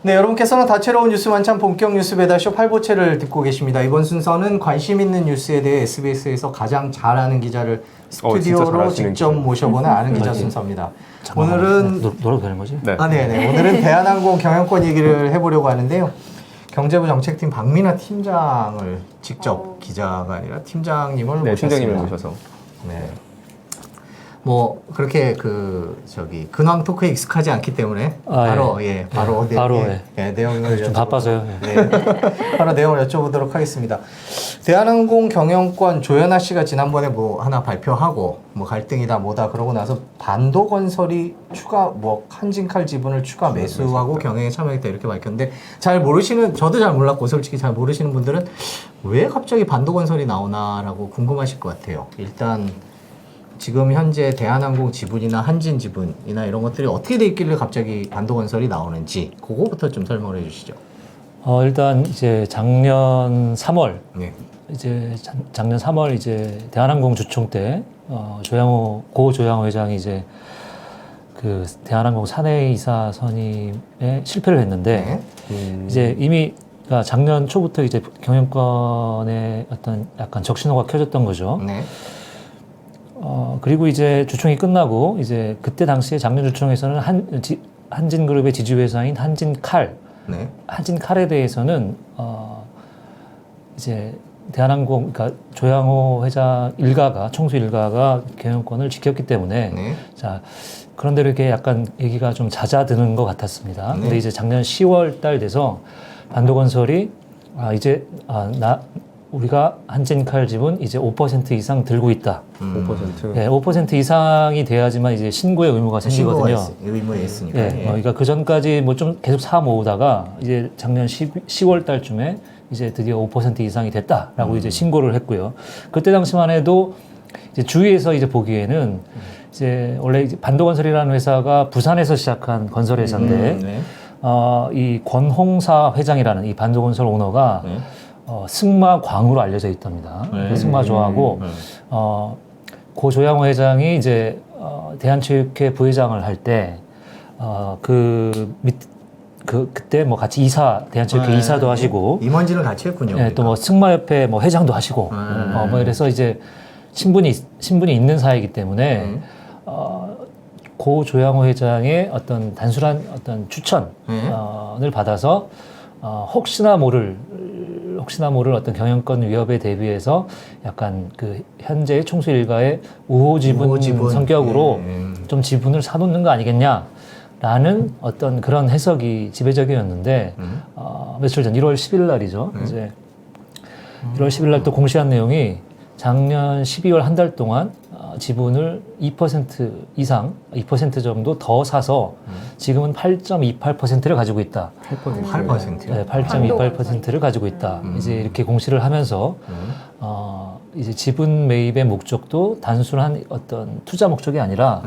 네, 여러분께서는 다채로운 뉴스 만찬 본격 뉴스 배달쇼 8부체를 듣고 계십니다. 이번 순서는 관심 있는 뉴스에 대해 SBS에서 가장 잘 아는 기자를 스튜디오로 직접 모셔보는 아는 기자 순서입니다. 오늘은 노래도 되는 거지? 네. 네네. 오늘은 대한항공 경영권 얘기를 해보려고 하는데요. 경제부 정책팀 박민아 팀장을 직접 기자가 아니라 팀장님을 모셨습니다. 팀장님을 모셔서. 네. 뭐 그렇게 근황 토크에 익숙하지 않기 때문에 바로 내용을 좀 바빠서요. 네. 바로 내용을 여쭤보도록 하겠습니다. 대한항공 경영권 조현아 씨가 지난번에 뭐 하나 발표하고 뭐 갈등이다 뭐다 그러고 나서 반도건설이 추가 한진칼 지분을 추가 매수하고 경영에 참여했다 이렇게 밝혔는데 잘 모르시는, 저도 잘 몰랐고 솔직히 잘 모르시는 분들은 왜 갑자기 반도건설이 나오나라고 궁금하실 것 같아요. 일단 지금 현재 대한항공 지분이나 한진 지분이나 이런 것들이 어떻게 돼 있길래 갑자기 반도건설이 나오는지 그거부터 좀 설명을 해주시죠. 일단 이제 작년 3월 네. 작년 3월 이제 대한항공 주총 때 고 조양호 회장이 이제 그 대한항공 사내이사 선임에 실패를 했는데 이제 이미 그러니까 작년 초부터 이제 경영권에 어떤 약간 적신호가 켜졌던 거죠. 네. 그리고 이제 주총이 끝나고 이제 그때 당시에 작년 주총에서는 한진그룹의 지주회사인 한진칼, 네. 한진칼에 대해서는 이제 대한항공, 그러니까 조양호 회장 총수 일가가 경영권을 지켰기 때문에 네. 자, 그런데 이렇게 약간 얘기가 좀 잦아드는 것 같았습니다. 네. 근데 이제 작년 10월 달 돼서 반도건설이 우리가 한진칼 지분 이제 5% 이상 들고 있다. 5%. 네, 5% 이상이 돼야지만 이제 신고의 의무가 생기거든요. 의무에 있으니까. 네, 그러니까 그 전까지 뭐 좀 계속 사 모으다가 이제 작년 10월 달쯤에 이제 드디어 5% 이상이 됐다라고 이제 신고를 했고요. 그때 당시만 해도 이제 주위에서 이제 보기에는 이제 원래 이제 반도건설이라는 회사가 부산에서 시작한 건설 회사인데 네. 이 권홍사 회장이라는 이 반도건설 오너가 승마광으로 알려져 있답니다. 승마 좋아하고 고 조양호 회장이 이제 대한체육회 부회장을 할 때 그때 뭐 같이 대한체육회 이사도 하시고 임원진을 같이 했군요. 네, 또 뭐 승마협회 뭐 회장도 하시고 뭐 이래서 이제 신분이 있는 사이이기 때문에 고 조양호 회장의 어떤 단순한 어떤 추천을 받아서 혹시나 모를 어떤 경영권 위협에 대비해서 약간 그 현재 총수 일가의 우호 지분 성격으로 좀 지분을 사놓는 거 아니겠냐라는 어떤 그런 해석이 지배적이었는데 며칠 전 1월 10일 날이죠. 이제 1월 10일 날 또 공시한 내용이 작년 12월 한 달 동안 지분을 2% 이상, 2% 정도 더 사서 지금은 8.28%를 가지고 있다. 8%요? 네, 8.28%를 가지고 있다. 이제 이렇게 공시를 하면서 이제 지분 매입의 목적도 단순한 어떤 투자 목적이 아니라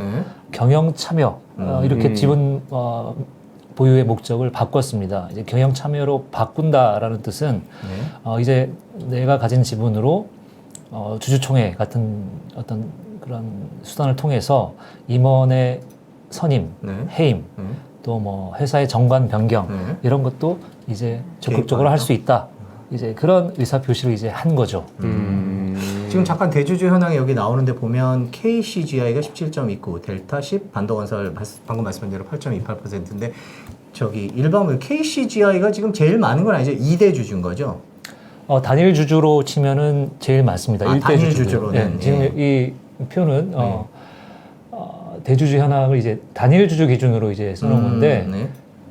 경영 참여 이렇게 지분 보유의 목적을 바꿨습니다. 이제 경영 참여로 바꾼다라는 뜻은 이제 내가 가진 지분으로 주주총회 같은 어떤 그런 수단을 통해서 임원의 선임, 해임, 또 뭐 회사의 정관 변경 이런 것도 이제 적극적으로 할 수 있다. 이제 그런 의사 표시를 이제 한 거죠. 지금 잠깐 대주주 현황이 여기 나오는데 보면 KCGI가 17.29, 델타 10, 반도건설 방금 말씀한 대로 8.28%인데 일반적으로 KCGI가 지금 제일 많은 건 아니죠? 2대 주주인 거죠? 단일 주주로 치면은 제일 많습니다. 1대 단일 주주로. 주주로는. 지금 이 표는 대주주 현황을 이제 단일 주주 기준으로 이제 써놓은 건데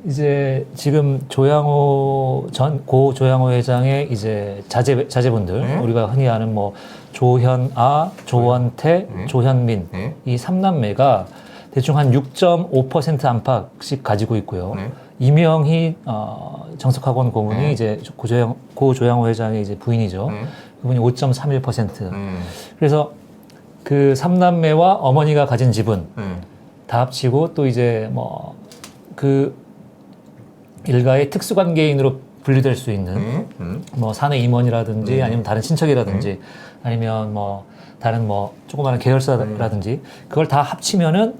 이제 지금 고 조양호 회장의 이제 자제분들 우리가 흔히 아는 뭐 조현아, 조원태, 조현민 이 3남매가 대충 한 6.5% 안팎씩 가지고 있고요. 이명희 정석학원 고문이 이제 고 조양호 회장의 이제 부인이죠. 그분이 5.31%. 그래서 그 3남매와 어머니가 가진 지분 다 합치고 또 이제 뭐 그 일가의 특수관계인으로 분류될 수 있는 뭐 사내 임원이라든지 아니면 다른 친척이라든지 아니면 뭐 다른 뭐 조그마한 계열사라든지 그걸 다 합치면은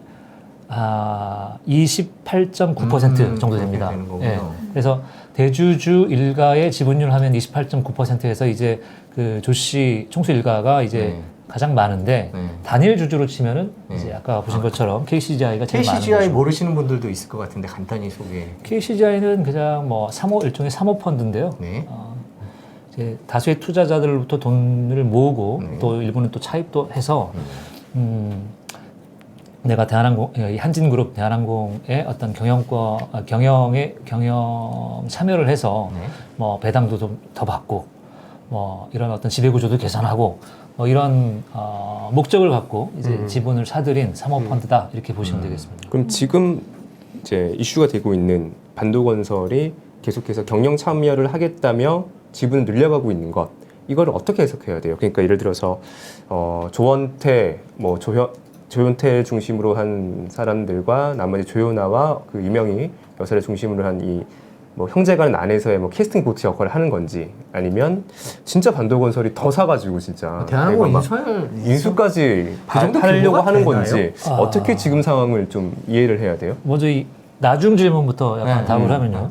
28.9% 정도 됩니다. 되는 거군요. 예. 그래서 대주주 일가의 지분율 하면 28.9%에서 이제 그 조씨 총수 일가가 이제 가장 많은데 단일 주주로 치면은 이제 아까 보신 것처럼 KCGI가 제일 많은 KCGI 거죠. 모르시는 분들도 있을 것 같은데 간단히 소개. KCGI는 그냥 뭐 일종의 사모 펀드인데요. 네. 이제 다수의 투자자들로부터 돈을 모으고 또 일부는 또 차입도 해서 내가 한진그룹 대한항공의 어떤 경영 참여를 해서 뭐 배당도 좀 더 받고 뭐 이런 어떤 지배구조도 개선하고 뭐 이런 목적을 갖고 이제 지분을 사들인 사모펀드다 이렇게 보시면 되겠습니다. 그럼 지금 이제 이슈가 되고 있는 반도건설이 계속해서 경영 참여를 하겠다며 지분을 늘려가고 있는 것, 이거를 어떻게 해석해야 돼요? 그러니까 예를 들어서 조원태, 뭐 조현태 중심으로 한 사람들과 나머지 조현아와 그 유명희 여사를 중심으로 한 이 뭐 형제간 안에서의 뭐 캐스팅 보트 역할을 하는 건지, 아니면 진짜 반도건설이 더 사가지고 진짜 대한항공 막 인수까지 하려고 하는 건지 어떻게 지금 상황을 좀 이해를 해야 돼요? 먼저 이 나중 질문부터 약간 답을 하면요.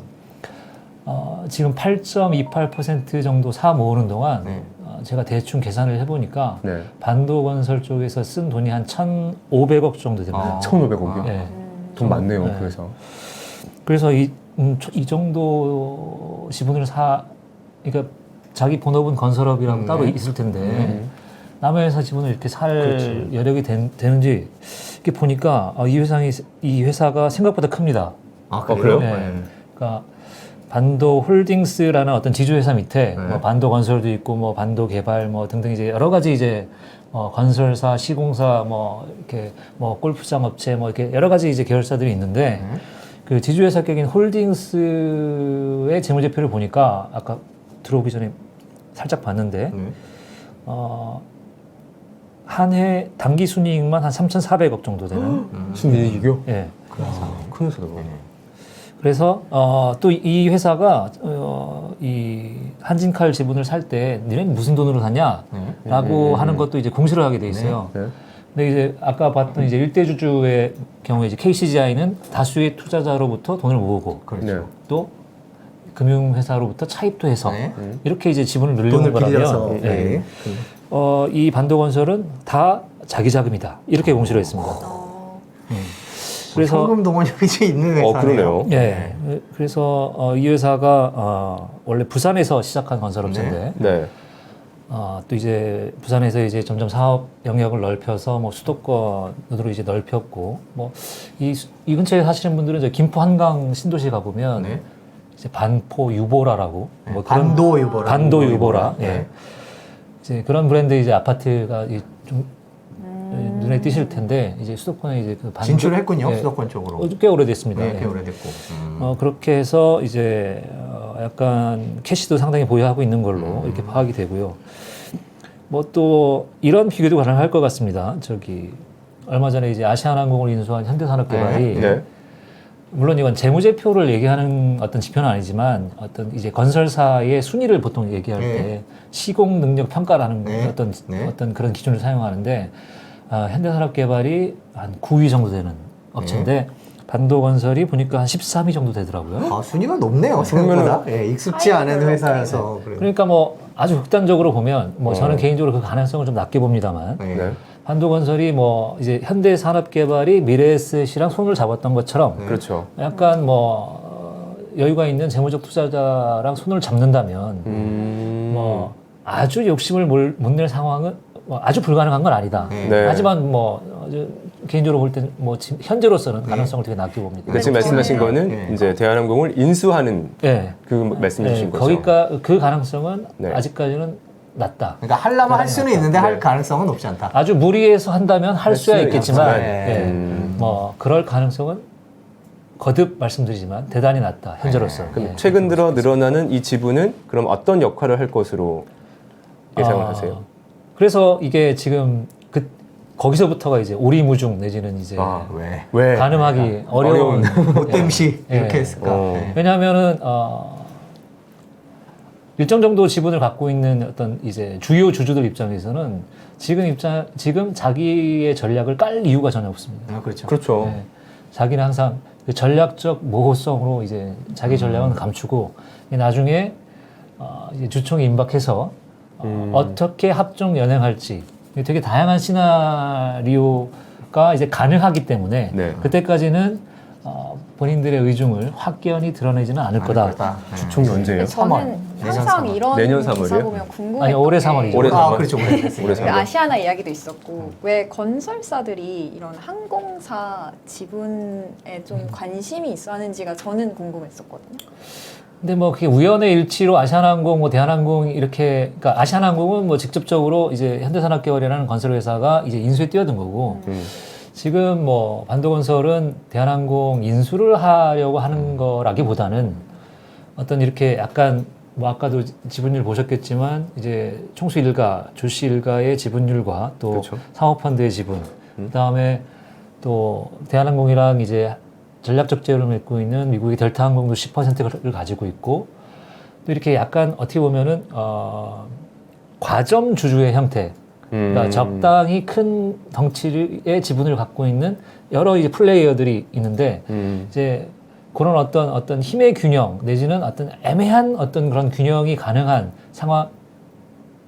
지금 8.28% 정도 사 모으는 동안 제가 대충 계산을 해보니까 반도건설 쪽에서 쓴 돈이 한 1,500억 정도 됩니다. 1,500억이요? 네. 돈 많네요. 네. 그래서 이 정도 지분을 그러니까 자기 본업은 건설업이라고 따로 있을 텐데 남의 회사 지분을 이렇게 살 여력이 되는지 이렇게 보니까 이 회사가 생각보다 큽니다. 아, 그래요? 네. 그러니까 반도홀딩스라는 어떤 지주회사 밑에 뭐 반도건설도 있고 뭐 반도개발 뭐 등등 이제 여러 가지 이제 건설사, 시공사 뭐 이렇게 뭐 골프장 업체 뭐 이렇게 여러 가지 이제 계열사들이 있는데 그 지주회사 격인 홀딩스의 재무제표를 보니까 아까 들어오기 전에 살짝 봤는데 한 해 당기 순이익만 한 3,400억 정도 되는 순이익이요? 예. 큰 회사다. 그래서 또 이 회사가 이 한진칼 지분을 살 때 니네 무슨 돈으로 샀냐라고 하는 것도 이제 공시를 하게 돼 있어요. 근데 이제 아까 봤던 이제 일대주주의 경우에 이제 KCGI는 다수의 투자자로부터 돈을 모으고 또 금융회사로부터 차입도 해서 이렇게 이제 지분을 늘리는 거라면 이 반도건설은 다 자기 자금이다 이렇게 공시를 했습니다. 그래서 현금 동원력이 있는 회사네요. 그러네요. 예. 그래서 이 회사가 원래 부산에서 시작한 건설업체인데 또 이제 부산에서 이제 점점 사업 영역을 넓혀서 뭐 수도권으로 이제 넓혔고 뭐 이 근처에 사시는 분들은 이제 김포 한강 신도시 가 보면 이제 반포 유보라라고 뭐 그런 반도 유보라 예. 이제 그런 브랜드 이제 아파트가 좀 눈에 띄실 텐데 이제 수도권에 이제 그 진출했군요. 수도권 쪽으로. 꽤 오래됐습니다. 꽤 오래됐고. 그렇게 해서 이제 약간 캐시도 상당히 보유하고 있는 걸로 이렇게 파악이 되고요. 뭐 또 이런 비교도 가능할 것 같습니다. 얼마 전에 이제 아시아나항공을 인수한 현대산업개발이 물론 이건 재무제표를 얘기하는 어떤 지표는 아니지만 어떤 이제 건설사의 순위를 보통 얘기할 때 시공 능력 평가라는 어떤 그런 기준을 사용하는데 현대산업개발이 한 9위 정도 되는 업체인데 반도건설이 보니까 한 13위 정도 되더라고요. 순위가 높네요. 생각보다. 익숙지 않은 회사여서. 그러니까 뭐 아주 극단적으로 보면 뭐 저는 개인적으로 그 가능성을 좀 낮게 봅니다만 반도건설이 뭐 이제 현대산업개발이 미래에셋이랑 손을 잡았던 것처럼 약간 뭐 여유가 있는 재무적 투자자랑 손을 잡는다면 뭐 아주 욕심을 못 낼 상황은 뭐 아주 불가능한 건 아니다. 하지만 뭐 개인적으로 볼 때는 뭐 지금 현재로서는 가능성을 되게 낮게 봅니다. 그러니까 지금 말씀하신 거는 이제 대한항공을 인수하는 그 말씀 주신 거죠. 그 가능성은 아직까지는 낮다. 그러니까 하려면 할 수는 있는데 할 가능성은 높지 않다. 아주 무리해서 한다면 할 수야 있겠지만 뭐 그럴 가능성은 거듭 말씀드리지만 대단히 낮다. 현재로서. 그럼 최근 들어 늘어나는 이 지분은 그럼 어떤 역할을 할 것으로 예상을 하세요? 그래서 이게 지금 거기서부터가 이제 오리무중 내지는 이제 왜? 가늠하기 어려운 못됨시 이렇게 했을까? 왜냐하면은 일정 정도 지분을 갖고 있는 어떤 이제 주요 주주들 입장에서는 지금 자기의 전략을 깔 이유가 전혀 없습니다. 그렇죠. 그렇죠. 자기는 항상 그 전략적 모호성으로 이제 자기 전략은 감추고 나중에 이제 주총이 임박해서 어떻게 합종 연행할지 되게 다양한 시나리오가 이제 가능하기 때문에 네. 그때까지는 본인들의 의중을 확연히 드러내지는 않을 거다. 주총이 언제예요? 저는 항상 이런 내년 기사 3월이요? 보면 궁금했던 아니, 올해 게 3월이죠. 올해 3월. 아, 그렇죠. 올해 올해 그 3월. 아시아나 이야기도 있었고 왜 건설사들이 이런 항공사 지분에 좀 관심이 있어 하는지가 저는 궁금했었거든요. 근데 뭐 그게 우연의 일치로 아시아나항공, 뭐 대한항공 이렇게, 그러니까 아시아나항공은 뭐 직접적으로 이제 현대산업개발이라는 건설회사가 이제 인수에 뛰어든 거고 지금 뭐 반도건설은 대한항공 인수를 하려고 하는 거라기보다는 어떤 이렇게 약간 뭐 아까도 지분율 보셨겠지만 이제 총수 일가, 조씨 일가의 지분율과 또 그렇죠. 사모펀드의 지분, 그다음에 또 대한항공이랑 이제 전략적 제휴를 맺고 있는 미국의 델타항공도 10%를 가지고 있고 또 이렇게 약간 어떻게 보면은 과점 주주의 형태, 그러니까 적당히 큰 덩치의 지분을 갖고 있는 여러 이제 플레이어들이 있는데 이제 그런 어떤 힘의 균형 내지는 어떤 애매한 어떤 그런 균형이 가능한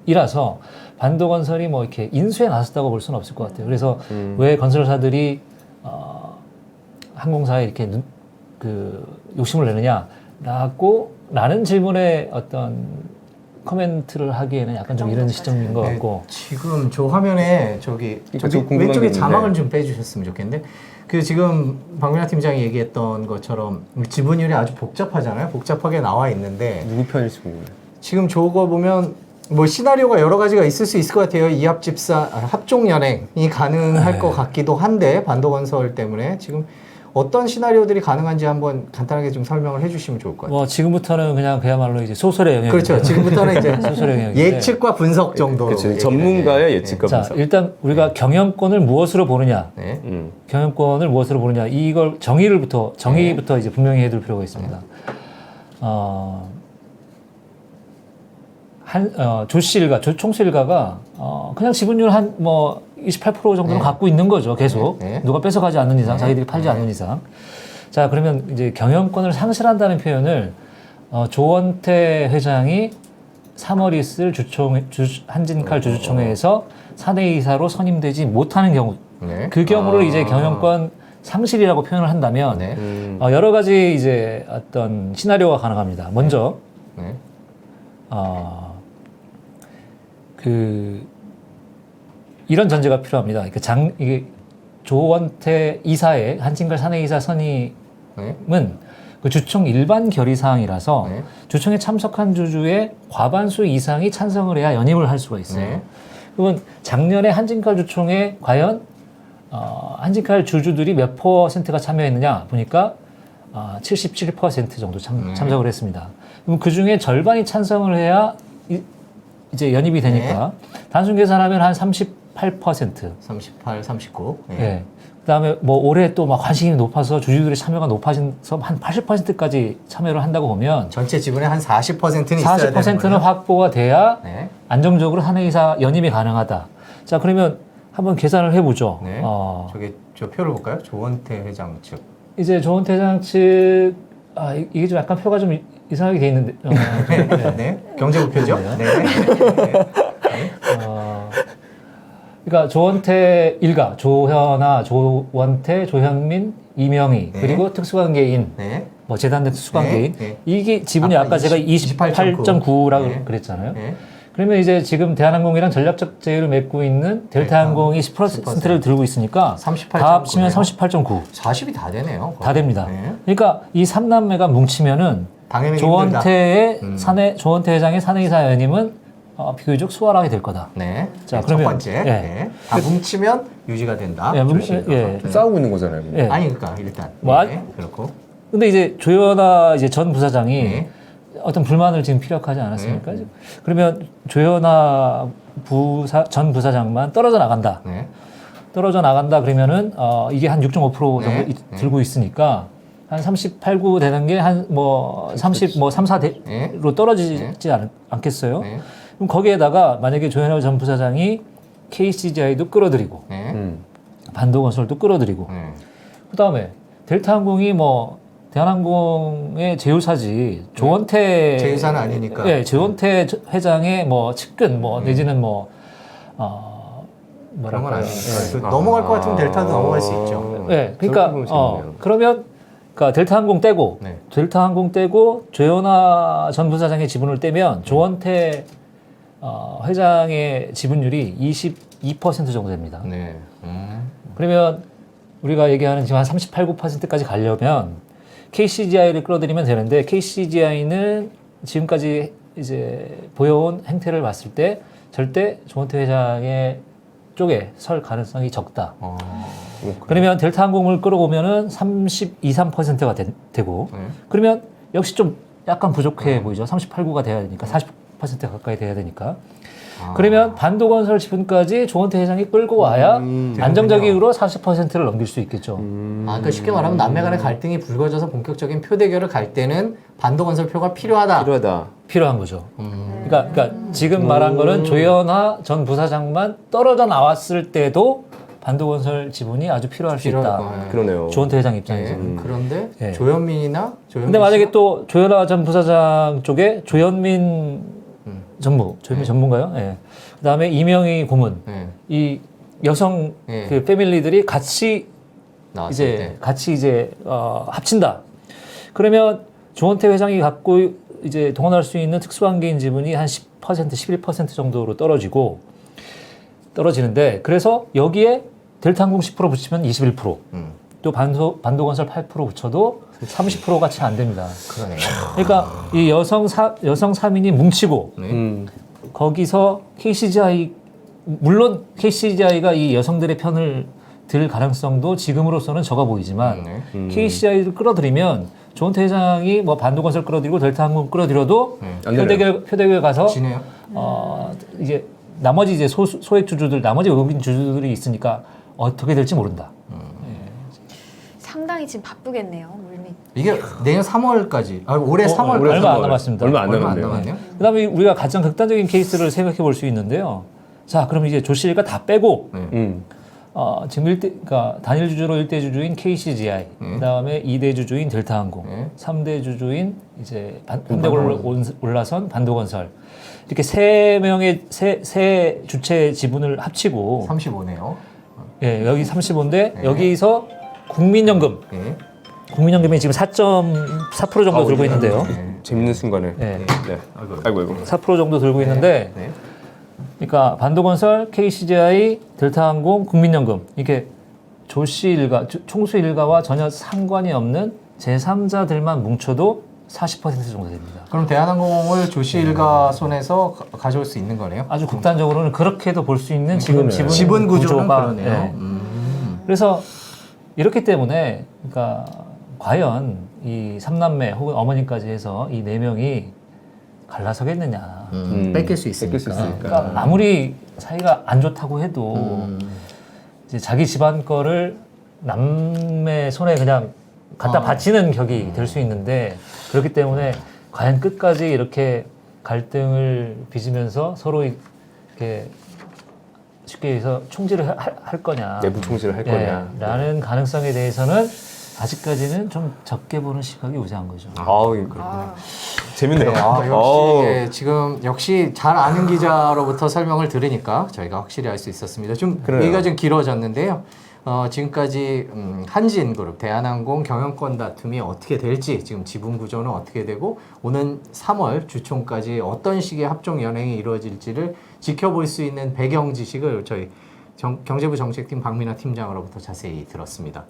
상황이라서 반도건설이 뭐 이렇게 인수에 나섰다고 볼 수는 없을 것 같아요. 그래서 왜 건설사들이 항공사에 이렇게 욕심을 내느냐라는 질문에 어떤 코멘트를 하기에는 약간 좀 이른 시점인 것 같고. 지금 저 화면에 저기 좀 궁금한 게 왼쪽에 있는데. 자막을 좀 빼주셨으면 좋겠는데 그 지금 박민하 팀장이 얘기했던 것처럼 지분율이 아주 복잡하잖아요. 복잡하게 나와 있는데 누구 편일지 궁금해요. 지금 저거 보면 뭐 시나리오가 여러 가지가 있을 수 있을 것 같아요. 합종 연행이 가능할 것 같기도 한데 반도건설 때문에 지금 어떤 시나리오들이 가능한지 한번 간단하게 좀 설명을 해주시면 좋을 것 같아요. 뭐 지금부터는 그냥 그야말로 이제 소설의 영역. 그렇죠. 지금부터는 이제 소설의 영역인데. 예측과 분석 정도로. 그렇죠. 얘기를 전문가의 해. 예측과 자, 분석. 일단 우리가 경영권을 무엇으로 보느냐. 네. 경영권을 무엇으로 보느냐. 이걸 정의부터 이제 분명히 해둘 필요가 있습니다. 조씨 일가, 총수 일가가 그냥 지분율 한 뭐 28% 정도는 갖고 있는 거죠. 계속 누가 뺏어가지 않는 이상, 자기들이 팔지 않는 이상. 자, 그러면 이제 경영권을 상실한다는 표현을 조원태 회장이 3월 있을 한진칼 주주총회에서 사내이사로 선임되지 못하는 경우, 그 경우를 이제 경영권 상실이라고 표현을 한다면 여러 가지 이제 어떤 시나리오가 가능합니다. 먼저 이런 전제가 필요합니다. 그러니까 이게 조원태 이사의 한진칼 사내이사 선임은 그 주총 일반 결의 사항이라서 주총에 참석한 주주의 과반수 이상이 찬성을 해야 연임을 할 수가 있어요. 그러면 작년에 한진칼 주총에 과연 한진칼 주주들이 몇 퍼센트가 참여했느냐 보니까 77% 정도 참석을 했습니다. 그럼 그 중에 절반이 찬성을 해야 이제 연입이 되니까 단순 계산하면 한 38%. 38, 39. 예. 그다음에 뭐 올해 또 막 관심이 높아서 주주들의 참여가 높아져서 한 80%까지 참여를 한다고 보면 전체 지분의 한 40%는 있어야 되는 40%는 거예요. 확보가 돼야 네. 안정적으로 사내이사 연임이 가능하다. 자, 그러면 한번 계산을 해보죠. 네. 저기 저 표를 볼까요? 조원태 회장 측. 이제 조원태 회장 측 이게 좀 약간 표가 좀 이상하게 돼 있는데. 네. 경제부표죠. 네. 그러니까 조원태 일가, 조현아, 조원태, 조현민, 이명희 그리고 특수관계인, 뭐 재단된 특수관계인 이게 지분이 아까 제가 28.9라고 그랬잖아요. 그러면 이제 지금 대한항공이랑 전략적 제휴를 맺고 있는 델타항공이 10%를 들고 있으니까 38.9 다 합치면 38.9. 40이 다 되네요. 다 됩니다. 그러니까 이 3남매가 뭉치면은 당연히 조원태 회장의 사내이사 연임은 비교적 수월하게 될 거다. 네. 자, 첫 그러면 번째. 다 뭉치면 유지가 된다. 싸우고 있는 거잖아요. 아니 그러니까 일단. 그렇고. 근데 이제 조현아 전 부사장이 어떤 불만을 지금 피력하지 않았습니까? 그러면 조현아 전 부사장만 떨어져 나간다. 떨어져 나간다 그러면은 이게 한 6.5% 정도 들고 있으니까 한 38, 9 되는 게 한 뭐 30, 뭐 3, 4대로 떨어지지 않겠어요? 그럼 거기에다가 만약에 조현아 전 부사장이 KCGI도 끌어들이고 반도건설도 끌어들이고 그 다음에 델타항공이 뭐 대한항공의 제휴사지 조원태 제휴사는 아니니까. 예, 조원태 회장의 뭐 측근 뭐 내지는 뭐 그런 건 뭐랄까요? 아니니까. 넘어갈 것 같으면 델타도 넘어갈 수 있죠. 예, 그러니까 그렇게 보면 재밌네요. 그러면 그러니까 델타항공 떼고 네. 델타항공 떼고 조현아 전 부사장의 지분을 떼면 조원태 회장의 지분율이 22% 정도 됩니다. 네. 그러면 우리가 얘기하는 지금 한 38, 9%까지 가려면 KCGI를 끌어들이면 되는데 KCGI는 지금까지 이제 보여온 행태를 봤을 때 절대 조원태 회장의 쪽에 설 가능성이 적다. 그러면 델타항공을 끌어오면은 32, 3%가 되고 그러면 역시 좀 약간 부족해 보이죠. 38, 9가 돼야 되니까 40% 가까이 돼야 되니까. 그러면 반도건설 지분까지 조원태 회장이 끌고 와야 안정적으로 40%를 넘길 수 있겠죠. 그러니까 쉽게 말하면 남매 간의 갈등이 불거져서 본격적인 표 대결을 갈 때는 반도건설 표가 필요하다. 필요한 거죠. 그러니까 지금 말한 거는 조현아 전 부사장만 떨어져 나왔을 때도 반도건설 지분이 아주 필요할 수 있다. 그러네요. 조원태 회장 입장에서. 그런데 네. 조현민이나 근데 만약에 또 조현아 전 부사장 쪽에 조현민 전무인가요? 예. 그다음에 이명희 고문, 이 여성 그 패밀리들이 같이 합친다. 그러면 조원태 회장이 갖고 이제 동원할 수 있는 특수관계인 지분이 한 10%, 11% 정도로 떨어지는데 그래서 여기에 델타항공 10% 붙이면 21%, 또 반도건설 8% 붙여도 30% 같이 안 됩니다. 그러네요. 그러니까 이 여성 3인이 뭉치고 거기서 KCGI 물론 KCGI가 이 여성들의 편을 들 가능성도 지금으로서는 적어 보이지만 KCGI를 끌어들이면 조원태 회장이 뭐 반도건설 끌어들이고 델타항공 끌어들여도 표대결 가서 지네요. 이제 나머지 이제 소액 주주들 나머지 외국인 주주들이 있으니까 어떻게 될지 모른다. 상당히 지금 바쁘겠네요. 물밑. 이게 내년 3월까지, 올해 3월 얼마 안 남았습니다. 얼마 안 얼마 안 남았네요. 남았네요. 그다음에 우리가 가장 극단적인 케이스를 생각해 볼 수 있는데요. 자, 그럼 이제 조 씨가 다 빼고 지금 그러니까 단일 주주로 1대 주주인 KCGI, 그다음에 2대 주주인 델타항공, 3대 주주인 이제 3대 올라선 반도건설. 이렇게 세 주체 지분을 합치고 35네요. 예, 여기 35인데 여기서 국민연금. 국민연금이 지금 4.4% 정도 들고 있는데요. 재밌는 순간에. 네. 아이고. 4% 정도 들고 있는데 그러니까 반도건설, KCGI, 델타항공, 국민연금 이렇게 조씨 일가, 총수 일가와 전혀 상관이 없는 제3자들만 뭉쳐도 40% 정도 됩니다. 그럼 대한항공을 조씨 일가 손에서 가져올 수 있는 거네요? 아주 극단적으로는 그렇게도 볼 수 있는 지금 지분 구조는 구조가 그러네요. 네. 그래서 이렇기 때문에 그러니까 과연 이 3남매 혹은 어머님까지 해서 이 4명이 갈라서겠느냐. 뺏길 수 있으니까. 그러니까 아무리 사이가 안 좋다고 해도 이제 자기 집안 거를 남의 손에 그냥 갖다 바치는 격이 될 수 있는데 그렇기 때문에 과연 끝까지 이렇게 갈등을 빚으면서 서로 이렇게 쉽게 해서 총질을 할 거냐. 내부 총질을 할 거냐. 라는 가능성에 대해서는 아직까지는 좀 적게 보는 시각이 우세한 거죠. 재밌네요. 역시 지금 역시 잘 아는 기자로부터 설명을 들으니까 저희가 확실히 알 수 있었습니다. 좀 얘기가 좀 길어졌는데요. 지금까지 한진그룹, 대한항공 경영권 다툼이 어떻게 될지, 지금 지분 구조는 어떻게 되고 오는 3월 주총까지 어떤 식의 합종 연행이 이루어질지를 지켜볼 수 있는 배경 지식을 저희 경제부 정책팀 박민아 팀장으로부터 자세히 들었습니다.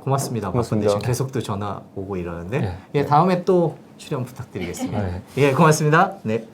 고맙습니다. 고맙습니다. 지금 계속 또 전화 오고 이러는데 다음에 또 출연 부탁드리겠습니다. 고맙습니다. 네.